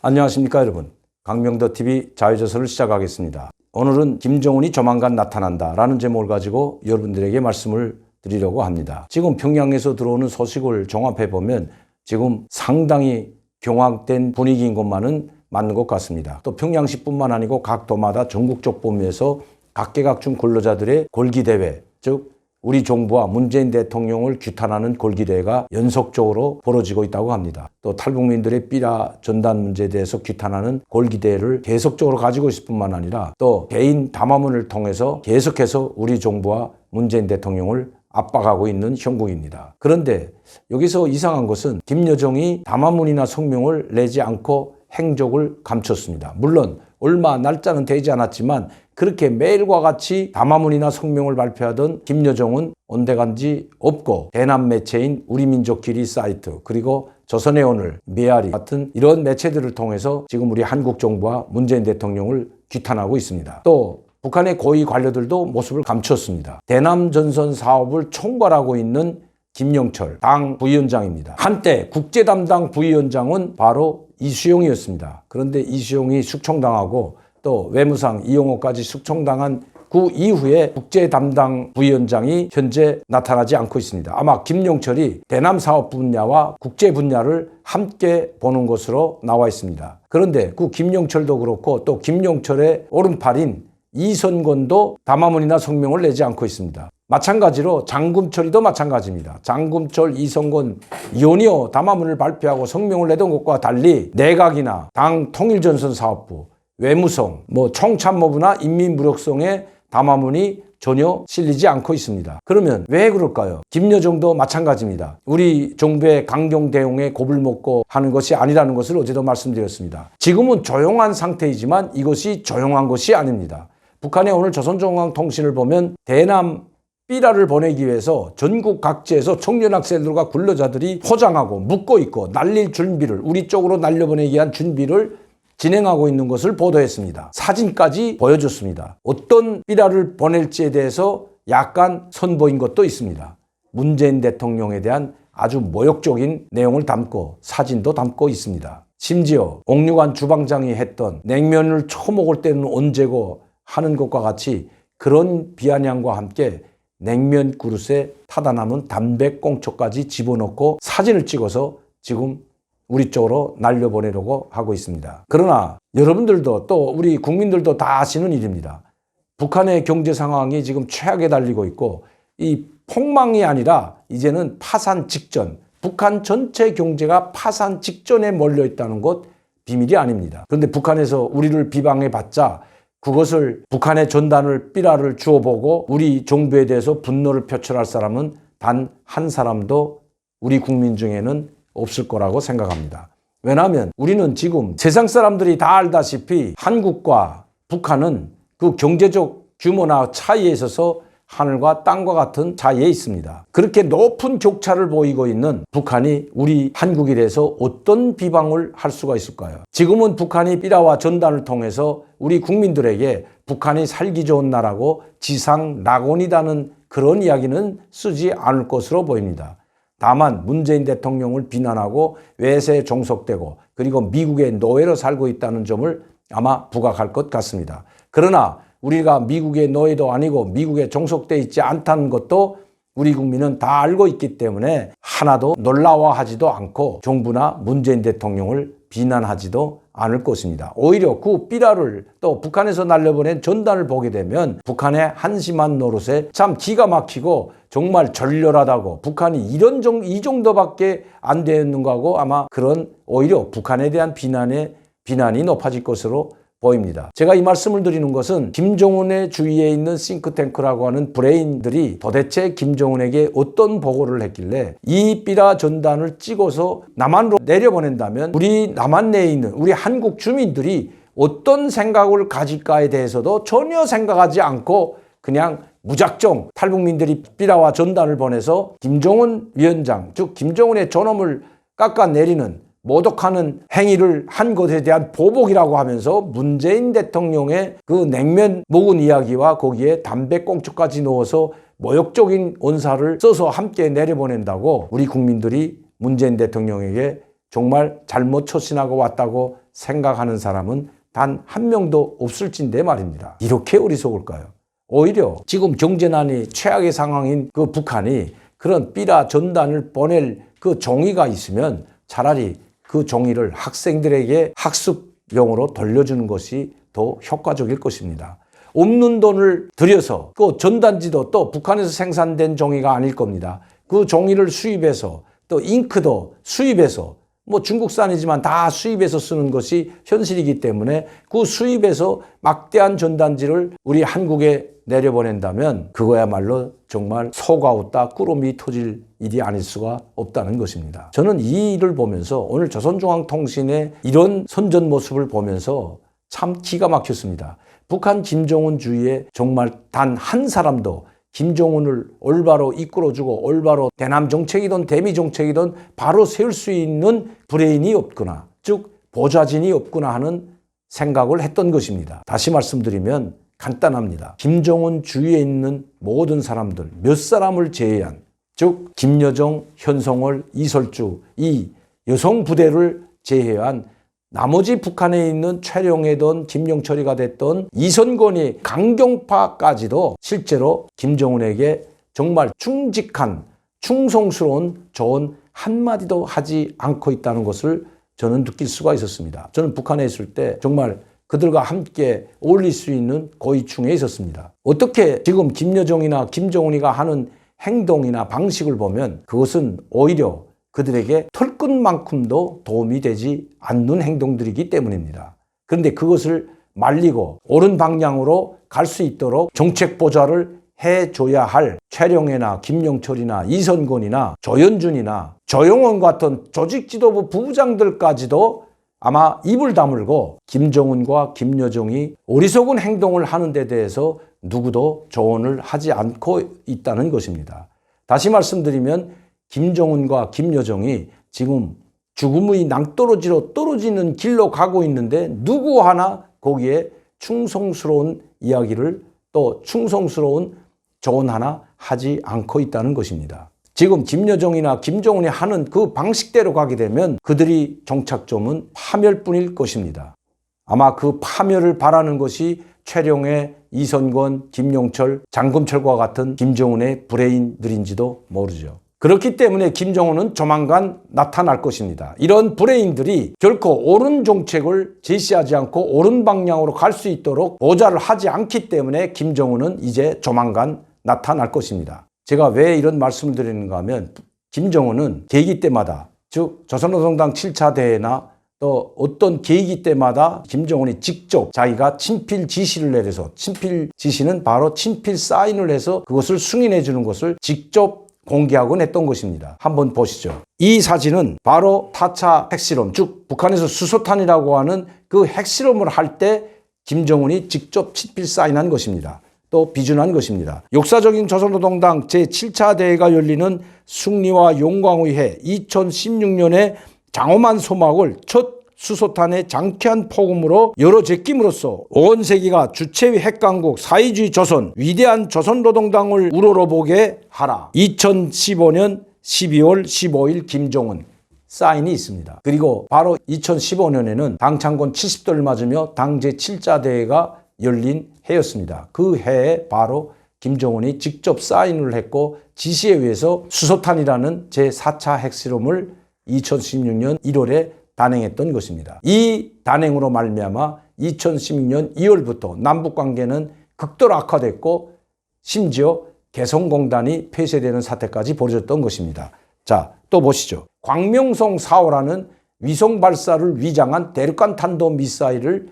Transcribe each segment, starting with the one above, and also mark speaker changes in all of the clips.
Speaker 1: 안녕하십니까 여러분. 강명더TV 자유조선을 시작하겠습니다. 오늘은 김정은이 조만간 나타난다 라는 제목을 가지고 여러분들에게 말씀을 드리려고 합니다. 지금 평양에서 들어오는 소식을 종합해보면 지금 상당히 경황된 분위기인 것만은 맞는 것 같습니다. 또 평양시뿐만 아니고 각 도마다 전국적 범위에서 각계각층 근로자들의 골기대회, 즉 우리 정부와 문재인 대통령을 규탄하는 골기대회가 연속적으로 벌어지고 있다고 합니다. 또 탈북민들의 삐라 전단 문제에 대해서 규탄하는 골기대회를 계속적으로 가지고 있을 뿐만 아니라 또 개인 담화문을 통해서 계속해서 우리 정부와 문재인 대통령을 압박하고 있는 형국입니다. 그런데 여기서 이상한 것은 김여정이 담화문이나 성명을 내지 않고 행적을 감췄습니다. 물론 얼마 날짜는 되지 않았지만 그렇게 매일과 같이 담화문이나 성명을 발표하던 김여정은 온데간지 없고 대남 매체인 우리민족끼리 사이트 그리고 조선의 오늘, 메아리 같은 이런 매체들을 통해서 지금 우리 한국 정부와 문재인 대통령을 규탄하고 있습니다. 또 북한의 고위 관료들도 모습을 감췄습니다. 대남 전선 사업을 총괄하고 있는 김영철 당 부위원장입니다. 한때 국제 담당 부위원장은 바로 이수용이었습니다. 그런데 이수용이 숙청당하고 또 외무상 이용호까지 숙청당한 그 이후에 국제 담당 부위원장이 현재 나타나지 않고 있습니다. 아마 김영철이 대남 사업 분야와 국제 분야를 함께 보는 것으로 나와 있습니다. 그런데 그 김영철도 그렇고 또 김영철의 오른팔인 이선건도 담화문이나 성명을 내지 않고 있습니다. 마찬가지로 장금철이도 마찬가지입니다. 장금철, 이선건, 연이어 담화문을 발표하고 성명을 내던 것과 달리 내각이나 당 통일전선 사업부, 외무성, 총참모부나 인민무력성의 담화문이 전혀 실리지 않고 있습니다. 그러면 왜 그럴까요? 김여정도 마찬가지입니다. 우리 정부의 강경 대응에 겁을 먹고 하는 것이 아니라는 것을 어제도 말씀드렸습니다. 지금은 조용한 상태이지만 이것이 조용한 것이 아닙니다. 북한의 오늘 조선중앙통신을 보면 대남 삐라를 보내기 위해서 전국 각지에서 청년 학생들과 근로자들이 포장하고 묶고 있고 날릴 준비를 우리 쪽으로 날려보내기 위한 준비를 진행하고 있는 것을 보도했습니다. 사진까지 보여줬습니다. 어떤 삐라를 보낼지에 대해서 약간 선보인 것도 있습니다. 문재인 대통령에 대한 아주 모욕적인 내용을 담고 사진도 담고 있습니다. 심지어 옥류관 주방장이 했던 냉면을 처먹을 때는 언제고 하는 것과 같이 그런 비아냥과 함께 냉면 그릇에 타다 남은 담배꽁초까지 집어넣고 사진을 찍어서 지금 우리 쪽으로 날려보내려고 하고 있습니다. 그러나 여러분들도 또 우리 국민들도 다 아시는 일입니다. 북한의 경제 상황이 지금 최악에 달리고 있고 이 폭망이 아니라 이제는 파산 직전, 북한 전체 경제가 파산 직전에 몰려 있다는 것 비밀이 아닙니다. 그런데 북한에서 우리를 비방해봤자 그것을 북한의 전단을 삐라를 주워보고 우리 정부에 대해서 분노를 표출할 사람은 단 한 사람도 우리 국민 중에는 없을 거라고 생각합니다. 왜냐하면 우리는 지금 세상 사람들이 다 알다시피 한국과 북한은 그 경제적 규모나 차이에 있어서 하늘과 땅과 같은 차이에 있습니다. 그렇게 높은 격차를 보이고 있는 북한이 우리 한국에 대해서 어떤 비방을 할 수가 있을까요? 지금은 북한이 삐라와 전단을 통해서 우리 국민들에게 북한이 살기 좋은 나라고 지상 낙원이라는 그런 이야기는 쓰지 않을 것으로 보입니다. 다만 문재인 대통령을 비난하고 외세에 종속되고 그리고 미국의 노예로 살고 있다는 점을 아마 부각할 것 같습니다. 그러나 우리가 미국의 노예도 아니고 미국에 종속되어 있지 않다는 것도 우리 국민은 다 알고 있기 때문에 하나도 놀라워하지도 않고 정부나 문재인 대통령을 비난하지도 않을 것입니다. 오히려 그 삐라를 또 북한에서 날려보낸 전단을 보게 되면 북한의 한심한 노릇에 참 기가 막히고 정말 절렬하다고 북한이 이 정도밖에 안 되는 거하고 아마 그런 오히려 북한에 대한 비난이 높아질 것으로 보입니다. 제가 이 말씀을 드리는 것은 김정은의 주위에 있는 싱크탱크라고 하는 브레인들이 도대체 김정은에게 어떤 보고를 했길래 이 삐라 전단을 찍어서 남한으로 내려보낸다면 우리 남한 내에 있는 우리 한국 주민들이 어떤 생각을 가질까에 대해서도 전혀 생각하지 않고 그냥 무작정 탈북민들이 삐라와 전단을 보내서 김정은 위원장, 즉 김정은의 존엄을 깎아내리는 모독하는 행위를 한 것에 대한 보복이라고 하면서 문재인 대통령의 그 냉면 먹은 이야기와 거기에 담배꽁초까지 넣어서 모욕적인 언사를 써서 함께 내려보낸다고 우리 국민들이 문재인 대통령에게 정말 잘못 처신하고 왔다고 생각하는 사람은 단 한 명도 없을진데 말입니다. 이렇게 어리석을까요? 오히려 지금 경제난이 최악의 상황인 그 북한이 그런 삐라 전단을 보낼 그 종이가 있으면 차라리 그 종이를 학생들에게 학습용으로 돌려주는 것이 더 효과적일 것입니다. 없는 돈을 들여서 그 전단지도 또 북한에서 생산된 종이가 아닐 겁니다. 그 종이를 수입해서 또 잉크도 수입해서 뭐 중국산이지만 다 수입해서 쓰는 것이 현실이기 때문에 그 수입해서 막대한 전단지를 우리 한국에 내려보낸다면 그거야말로 정말 소가 웃다 꾸러미 터질 일이 아닐 수가 없다는 것입니다. 저는 이 일을 보면서 오늘 조선중앙통신의 이런 선전 모습을 보면서 참 기가 막혔습니다. 북한 김정은 주위에 정말 단 한 사람도 김정은을 올바로 이끌어주고 올바로 대남 정책이든 대미 정책이든 바로 세울 수 있는 브레인이 없거나 즉 보좌진이 없구나 하는 생각을 했던 것입니다. 다시 말씀드리면 간단합니다. 김정은 주위에 있는 모든 사람들 몇 사람을 제외한 즉 김여정, 현송월, 이설주 이 여성 부대를 제외한 나머지 북한에 있는 최룡해든 김영철이가 됐던 이선건이 강경파까지도 실제로 김정은에게 정말 충직한 충성스러운 조언 한마디도 하지 않고 있다는 것을 저는 느낄 수가 있었습니다. 저는 북한에 있을 때 정말 그들과 함께 어울릴 수 있는 고위층에 있었습니다. 어떻게 지금 김여정이나 김정은이가 하는 행동이나 방식을 보면 그것은 오히려 그들에게 털끝만큼도 도움이 되지 않는 행동들이기 때문입니다. 그런데 그것을 말리고 옳은 방향으로 갈 수 있도록 정책 보좌를 해줘야 할 최룡해나 김영철이나 이선건이나 조현준이나 조영원 같은 조직지도부 부부장들까지도 아마 입을 다물고 김정은과 김여정이 어리석은 행동을 하는 데 대해서 누구도 조언을 하지 않고 있다는 것입니다. 다시 말씀드리면 김정은과 김여정이 지금 죽음의 낭떠러지로 떨어지는 길로 가고 있는데 누구 하나 거기에 충성스러운 이야기를 또 충성스러운 조언 하나 하지 않고 있다는 것입니다. 지금 김여정이나 김정은이 하는 그 방식대로 가게 되면 그들이 정착점은 파멸뿐일 것입니다. 아마 그 파멸을 바라는 것이 최룡해, 이선건, 김용철, 장금철과 같은 김정은의 브레인들인지도 모르죠. 그렇기 때문에 김정은은 조만간 나타날 것입니다. 이런 브레인들이 결코 옳은 정책을 제시하지 않고 옳은 방향으로 갈 수 있도록 보좌를 하지 않기 때문에 김정은은 이제 조만간 나타날 것입니다. 제가 왜 이런 말씀을 드리는가 하면 김정은은 계기 때마다 즉 조선노동당 7차 대회나 또 어떤 계기 때마다 김정은이 직접 자기가 친필 지시를 내려서 친필 지시는 바로 친필 사인을 해서 그것을 승인해 주는 것을 직접 공개하곤 했던 것입니다. 한번 보시죠. 이 사진은 바로 타차 핵실험, 즉 북한에서 수소탄이라고 하는 그 핵실험을 할 때 김정은이 직접 친필 사인한 것입니다. 또 비준한 것입니다. 역사적인 조선노동당 제7차 대회가 열리는 승리와 용광의 해 2016년에 장엄한 소막을 첫 수소탄의 장쾌한 폭음으로 열어제낌으로써 온 세계가 주체의 핵강국 사회주의 조선 위대한 조선노동당을 우러러보게 하라. 2015년 12월 15일 김정은 사인이 있습니다. 그리고 바로 2015년에는 당 창건 70도를 맞으며 당 제7차 대회가 열린 해였습니다. 그 해에 바로 김정은이 직접 사인을 했고 지시에 의해서 수소탄이라는 제4차 핵실험을 2016년 1월에 단행했던 것입니다. 이 단행으로 말미암아 2016년 2월부터 남북관계는 극도로 악화됐고 심지어 개성공단이 폐쇄되는 사태까지 벌어졌던 것입니다. 자, 또 보시죠. 광명성 4호라는 위성 발사를 위장한 대륙간 탄도미사일을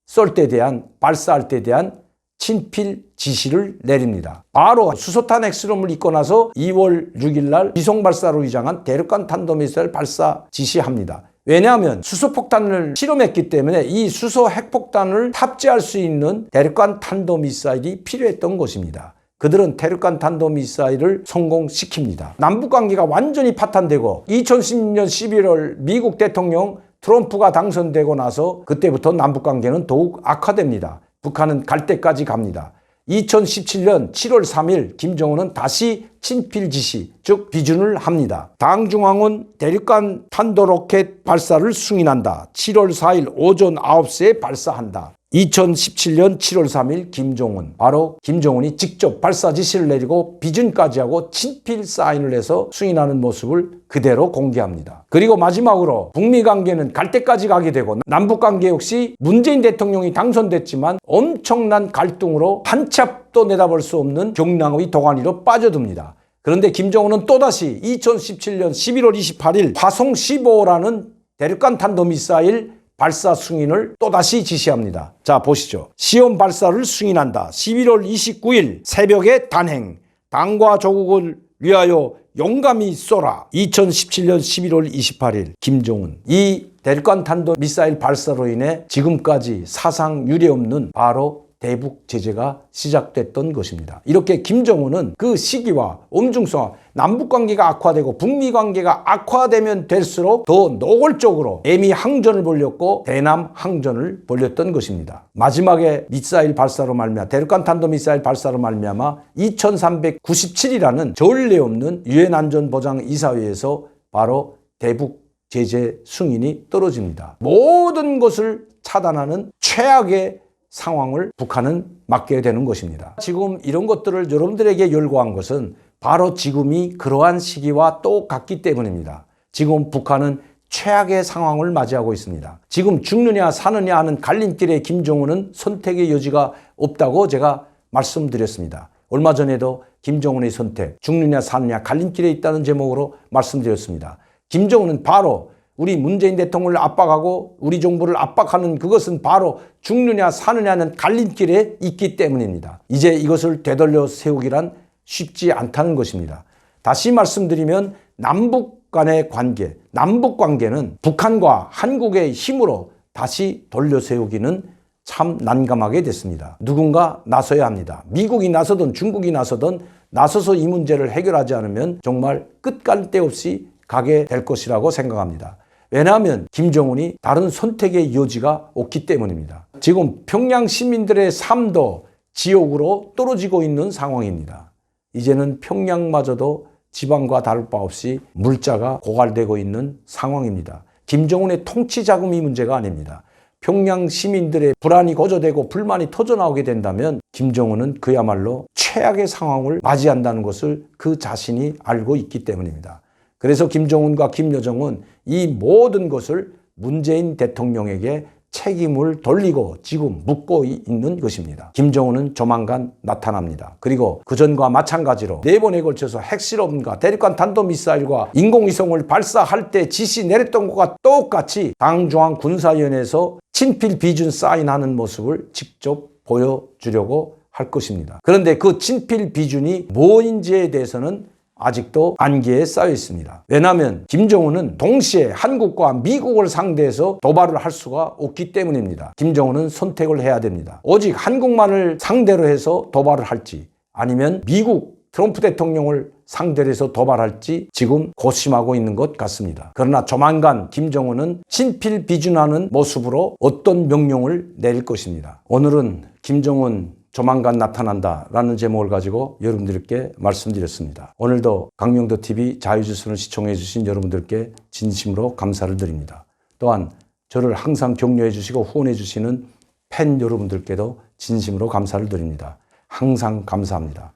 Speaker 1: 쏠 때 대한 발사할 때 대한 친필 지시를 내립니다. 바로 수소탄 핵실험을 있고 나서 2월 6일 날 위성 발사로 위장한 대륙간 탄도미사일 발사 지시합니다. 왜냐하면 수소폭탄을 실험했기 때문에 이 수소 핵폭탄을 탑재할 수 있는 대륙간 탄도미사일이 필요했던 것입니다. 그들은 대륙간 탄도미사일을 성공시킵니다. 남북관계가 완전히 파탄되고 2016년 11월 미국 대통령 트럼프가 당선되고 나서 그때부터 남북관계는 더욱 악화됩니다. 북한은 갈 때까지 갑니다. 2017년 7월 3일 김정은은 다시 친필 지시, 즉 비준을 합니다. 당중앙은 대륙간 탄도로켓 발사를 승인한다. 7월 4일 오전 9시에 발사한다. 2017년 7월 3일 김정은, 바로 김정은이 직접 발사 지시를 내리고 비준까지 하고 친필 사인을 해서 승인하는 모습을 그대로 공개합니다. 그리고 마지막으로 북미 관계는 갈 때까지 가게 되고 남북 관계 역시 문재인 대통령이 당선됐지만 엄청난 갈등으로 한 치 앞도 내다볼 수 없는 경랑의 도가니로 빠져듭니다. 그런데 김정은은 또다시 2017년 11월 28일 화성 15호라는 대륙간 탄도미사일 발사 승인을 또다시 지시합니다. 자, 보시죠. 시험 발사를 승인한다. 11월 29일 새벽에 단행. 당과 조국을 위하여 용감히 쏘라. 2017년 11월 28일 김정은. 이 대륙간 탄도미사일 발사로 인해 지금까지 사상 유례없는 바로 대북 제재가 시작됐던 것입니다. 이렇게 김정은은 그 시기와 엄중성과 남북관계가 악화되고 북미관계가 악화되면 될수록 더 노골적으로 애미 항전을 벌였고 대남 항전을 벌였던 것입니다. 마지막에 미사일 발사로 말미암아 대륙간 탄도미사일 발사로 말미암아 2397이라는 전례 없는 유엔 안전보장이사회에서 바로 대북 제재 승인이 떨어집니다. 모든 것을 차단하는 최악의 상황을 북한은 맞게 되는 것입니다. 지금 이런 것들을 여러분들에게 열거한 것은 바로 지금이 그러한 시기와 똑같기 때문입니다. 지금 북한은 최악의 상황을 맞이하고 있습니다. 지금 죽느냐 사느냐 하는 갈림길에 김정은은 선택의 여지가 없다고 제가 말씀드렸습니다. 얼마 전에도 김정은의 선택, 죽느냐 사느냐 갈림길에 있다는 제목으로 말씀드렸습니다. 김정은은 바로 우리 문재인 대통령을 압박하고 우리 정부를 압박하는 그것은 바로 죽느냐 사느냐는 갈림길에 있기 때문입니다. 이제 이것을 되돌려 세우기란 쉽지 않다는 것입니다. 다시 말씀드리면 남북 간의 관계, 남북 관계는 북한과 한국의 힘으로 다시 돌려 세우기는 참 난감하게 됐습니다. 누군가 나서야 합니다. 미국이 나서든 중국이 나서든 나서서 이 문제를 해결하지 않으면 정말 끝갈 데 없이 가게 될 것이라고 생각합니다. 왜냐하면 김정은이 다른 선택의 여지가 없기 때문입니다. 지금 평양 시민들의 삶도 지옥으로 떨어지고 있는 상황입니다. 이제는 평양마저도 지방과 다를 바 없이 물자가 고갈되고 있는 상황입니다. 김정은의 통치 자금이 문제가 아닙니다. 평양 시민들의 불안이 고조되고 불만이 터져나오게 된다면 김정은은 그야말로 최악의 상황을 맞이한다는 것을 그 자신이 알고 있기 때문입니다. 그래서 김정은과 김여정은 이 모든 것을 문재인 대통령에게 책임을 돌리고 지금 묻고 있는 것입니다. 김정은은 조만간 나타납니다. 그리고 그전과 마찬가지로 4번에 걸쳐서 핵실험과 대륙간 탄도미사일과 인공위성을 발사할 때 지시 내렸던 것과 똑같이 당중앙군사위원회에서 친필 비준 사인하는 모습을 직접 보여주려고 할 것입니다. 그런데 그 친필 비준이 뭐인지에 대해서는 아직도 안개에 쌓여 있습니다. 왜냐하면 김정은은 동시에 한국과 미국을 상대해서 도발을 할 수가 없기 때문입니다. 김정은은 선택을 해야 됩니다. 오직 한국만을 상대로 해서 도발을 할지 아니면 미국 트럼프 대통령을 상대로 해서 도발할지 지금 고심하고 있는 것 같습니다. 그러나 조만간 김정은은 친필 비준하는 모습으로 어떤 명령을 내릴 것입니다. 오늘은 김정은 조만간 나타난다라는 제목을 가지고 여러분들께 말씀드렸습니다. 오늘도 강명도TV 자유지선을 시청해 주신 여러분들께 진심으로 감사를 드립니다. 또한 저를 항상 격려해 주시고 후원해 주시는 팬 여러분들께도 진심으로 감사를 드립니다. 항상 감사합니다.